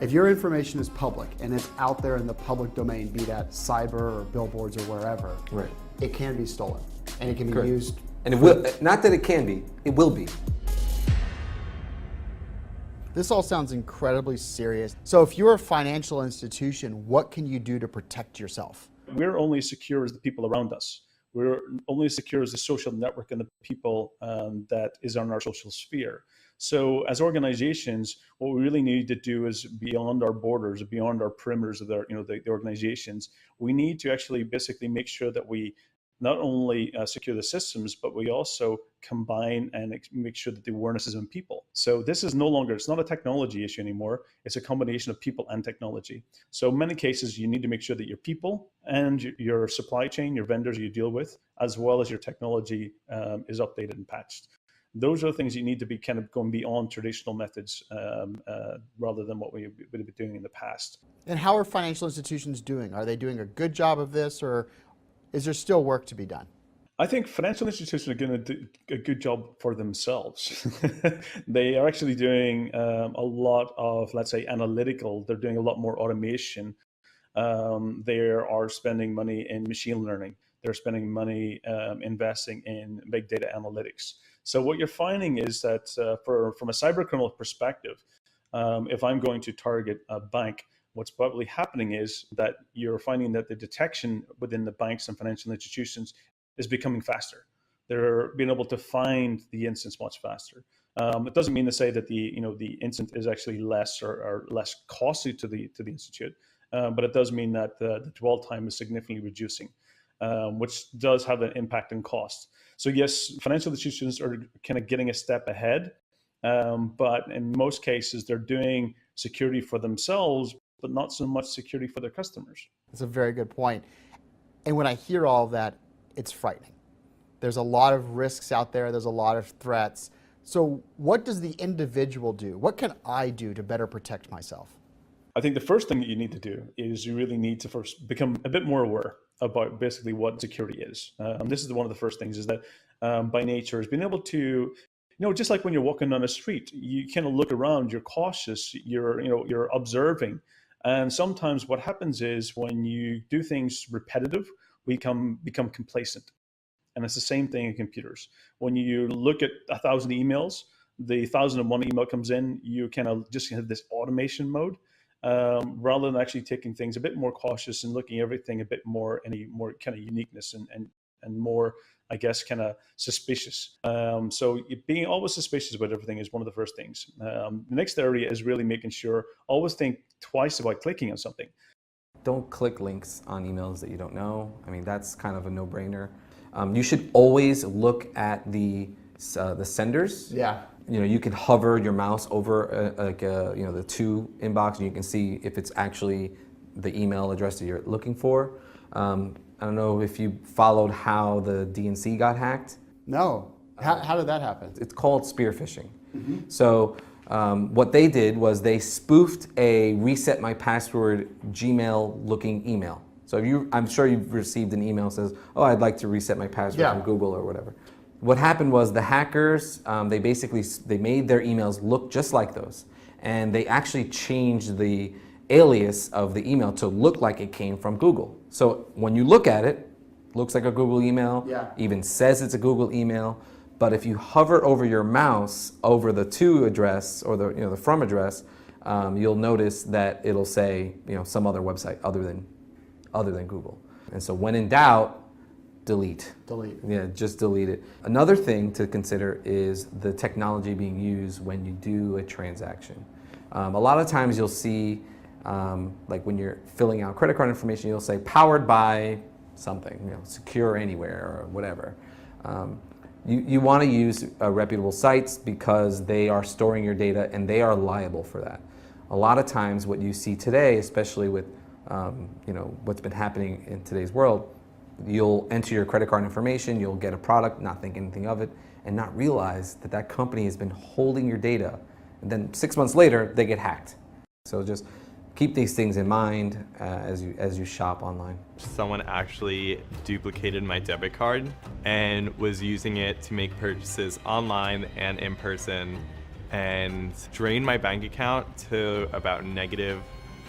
If your information is public and it's out there in the public domain, be that cyber or billboards or wherever, right, it can be stolen and it can be correct. used. And it will, not that it can be, it will be. This all sounds incredibly serious. So if you're a financial institution, what can you do to protect yourself? We're only as secure as the people around us. We're only as secure as the social network and the people that is on our social sphere. So as organizations, what we really need to do is beyond our borders, beyond our perimeters of the organizations, we need to actually basically make sure that we not only secure the systems, but we also combine and make sure that the awareness is in people. So this is no longer, it's not a technology issue anymore. It's a combination of people and technology. So in many cases, you need to make sure that your people and your supply chain, your vendors you deal with, as well as your technology is updated and patched. Those are the things you need to be kind of going beyond traditional methods rather than what we would have been doing in the past. And how are financial institutions doing? Are they doing a good job of this, or is there still work to be done? I think financial institutions are going to do a good job for themselves. They are actually doing a lot of, let's say, analytical. They're doing a lot more automation. They are spending money in machine learning. They're spending money investing in big data analytics. So what you're finding is that from a cyber criminal perspective, if I'm going to target a bank, what's probably happening is that you're finding that the detection within the banks and financial institutions is becoming faster. They're being able to find the instance much faster. It doesn't mean to say that the incident is actually less or less costly to the institute, but it does mean that the dwell time is significantly reducing, which does have an impact on cost. So yes, financial institutions are kind of getting a step ahead, but in most cases they're doing security for themselves, but not so much security for their customers. That's a very good point. And when I hear all of that, it's frightening. There's a lot of risks out there. There's a lot of threats. So what does the individual do? What can I do to better protect myself? I think the first thing that you need to do is you really need to first become a bit more aware about basically what security is. This is one of the first things, is that by nature is being able to, just like when you're walking on a street, you kind of look around, you're cautious, you're observing. And sometimes what happens is when you do things repetitive, we become complacent. And it's the same thing in computers. When you look at 1,000 emails, the 1,001 email comes in, you kind of just have this automation mode, rather than actually taking things a bit more cautious and looking at everything a bit more in a more kind of uniqueness and more, I guess, kind of suspicious. So being always suspicious about everything is one of the first things. The next area is really making sure, always think twice about clicking on something. Don't click links on emails that you don't know. I mean, that's kind of a no-brainer. You should always look at the senders. Yeah. You can hover your mouse over the to inbox, and you can see if it's actually the email address that you're looking for. I don't know if you followed how the DNC got hacked. No. How did that happen? It's called spear phishing. Mm-hmm. So what they did was they spoofed a reset my password Gmail looking email. So I'm sure you've received an email that says, oh, I'd like to reset my password from Google or whatever. What happened was the hackers, they made their emails look just like those. And they actually changed the alias of the email to look like it came from Google. So when you look at it, looks like a Google email, even says it's a Google email. But if you hover over your mouse over the to address or the from address, you'll notice that it'll say some other website other than Google. And so when in doubt, delete. Yeah, just delete it. Another thing to consider is the technology being used when you do a transaction. A lot of times you'll see, like when you're filling out credit card information, you'll say powered by something, secure anywhere or whatever. You want to use reputable sites because they are storing your data and they are liable for that. A lot of times what you see today, especially with what's been happening in today's world, you'll enter your credit card information, you'll get a product, not think anything of it, and not realize that that company has been holding your data. And then 6 months later, they get hacked. So just keep these things in mind as you shop online. Someone actually duplicated my debit card and was using it to make purchases online and in person and drained my bank account to about negative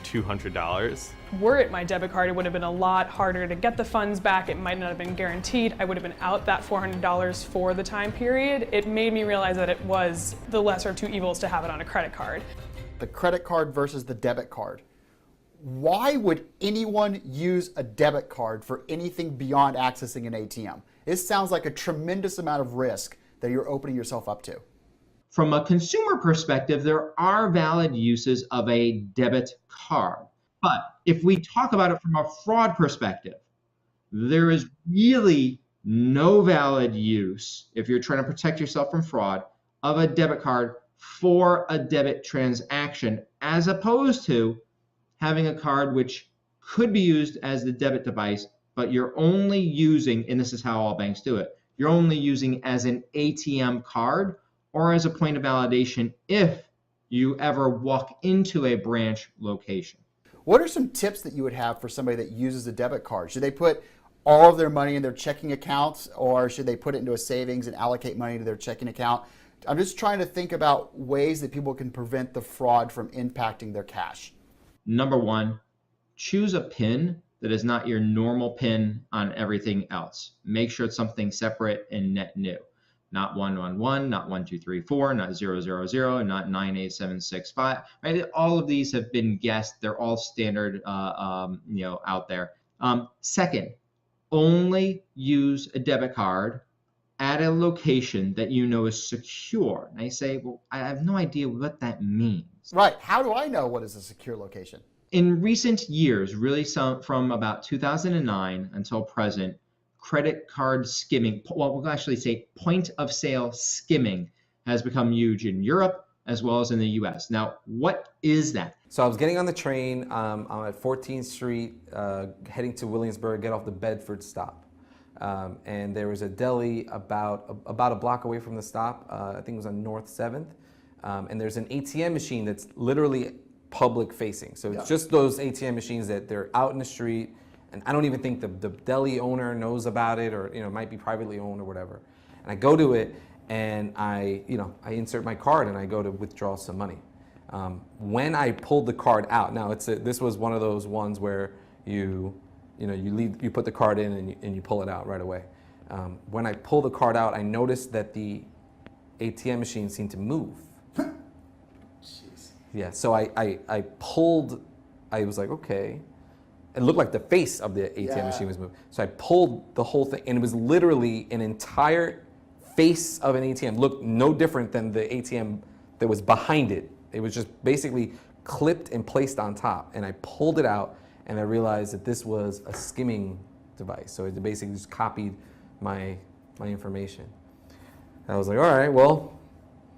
$200. Were it my debit card, it would have been a lot harder to get the funds back. It might not have been guaranteed. I would have been out that $400 for the time period. It made me realize that it was the lesser of two evils to have it on a credit card. The credit card versus the debit card. Why would anyone use a debit card for anything beyond accessing an ATM? This sounds like a tremendous amount of risk that you're opening yourself up to. From a consumer perspective, there are valid uses of a debit card. But if we talk about it from a fraud perspective, there is really no valid use, if you're trying to protect yourself from fraud, of a debit card for a debit transaction, as opposed to having a card which could be used as the debit device, but you're only using, and this is how all banks do it, you're only using as an ATM card or as a point of validation if you ever walk into a branch location. What are some tips that you would have for somebody that uses a debit card? Should they put all of their money in their checking accounts, or should they put it into a savings and allocate money to their checking account? I'm just trying to think about ways that people can prevent the fraud from impacting their cash. Number one, choose a PIN that is not your normal PIN on everything else. Make sure it's something separate and net new. Not 111, not 1234, not 000, not 98765. Right? All of these have been guessed. They're all standard, out there. Second, only use a debit card at a location that you know is secure. Now you say, well, I have no idea what that means. Right. How do I know what is a secure location? In recent years, really from about 2009 until present, credit card skimming, well, we'll actually say point of sale skimming has become huge in Europe as well as in the US. Now, what is that? So I was getting on the train. I'm at 14th Street, heading to Williamsburg, get off the Bedford stop. And there was a deli about a block away from the stop. I think it was on North 7th. And there's an ATM machine that's literally public facing. So it's just those ATM machines that they're out in the street. And I don't even think the deli owner knows about it, or it might be privately owned or whatever. And I go to it and I insert my card and I go to withdraw some money. When I pulled the card out, now this was one of those ones where you put the card in and you pull it out right away. When I pull the card out, I noticed that the ATM machine seemed to move. Yeah, so I pulled, I was like, okay. It looked like the face of the ATM machine was moving. So I pulled the whole thing, and it was literally an entire face of an ATM. Looked no different than the ATM that was behind it. It was just basically clipped and placed on top. And I pulled it out, and I realized that this was a skimming device. So it basically just copied my information. And I was like, all right, well,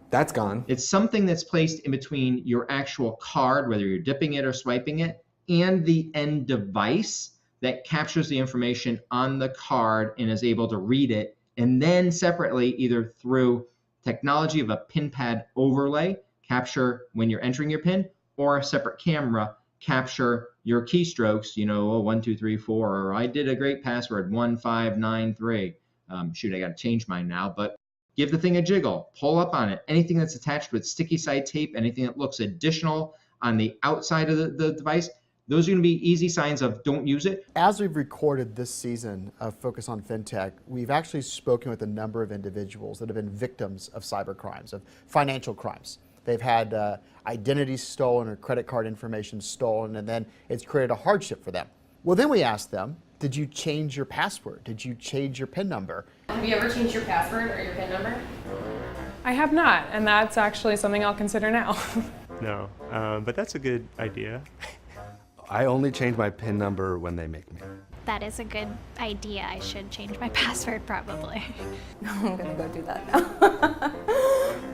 that's gone. It's something that's placed in between your actual card, whether you're dipping it or swiping it, and the end device that captures the information on the card and is able to read it. And then separately, either through technology of a PIN pad overlay, capture when you're entering your PIN, or a separate camera, capture your keystrokes, 1, 2, 3, 4, or I did a great password, 1593. Shoot, I got to change mine now, but give the thing a jiggle, pull up on it. Anything that's attached with sticky side tape, anything that looks additional on the outside of the device, those are going to be easy signs of don't use it. As we've recorded this season of Focus on FinTech, we've actually spoken with a number of individuals that have been victims of cyber crimes, of financial crimes. They've had identities stolen or credit card information stolen, and then it's created a hardship for them. Well, then we asked them, did you change your password? Did you change your PIN number? Have you ever changed your password or your PIN number? I have not, and that's actually something I'll consider now. No, but that's a good idea. I only change my PIN number when they make me. That is a good idea. I should change my password probably. I'm gonna go do that now.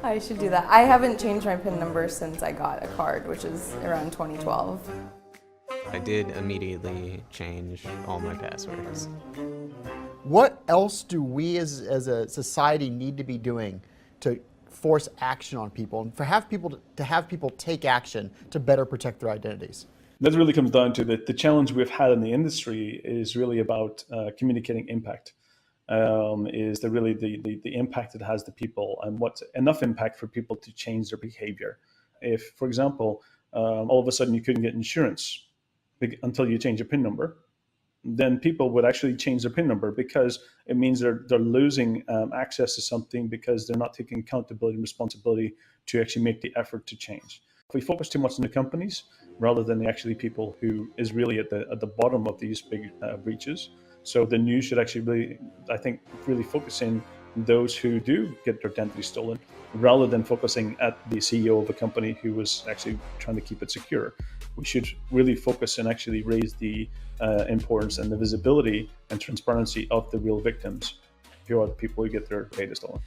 I should do that. I haven't changed my PIN number since I got a card, which is around 2012. I did immediately change all my passwords. What else do we as a society need to be doing to force action on people and have people take action to better protect their identities? That really comes down to the challenge we've had in the industry is really about communicating impact. is the impact it has to people, and what's enough impact for people to change their behavior. If, for example, all of a sudden you couldn't get insurance until you change your PIN number, then people would actually change their PIN number, because it means they're losing access to something, because they're not taking accountability and responsibility to actually make the effort to change. If we focus too much on the companies rather than the actually people who is really at the bottom of these big breaches, so the news should actually really, I think, really focus in those who do get their identity stolen, rather than focusing at the CEO of a company who was actually trying to keep it secure. We should really focus and actually raise the importance and the visibility and transparency of the real victims, who are the people who get their data stolen.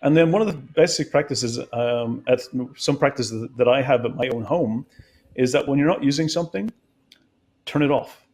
And then one of the basic practices, at some practices that I have at my own home, is that when you're not using something, turn it off.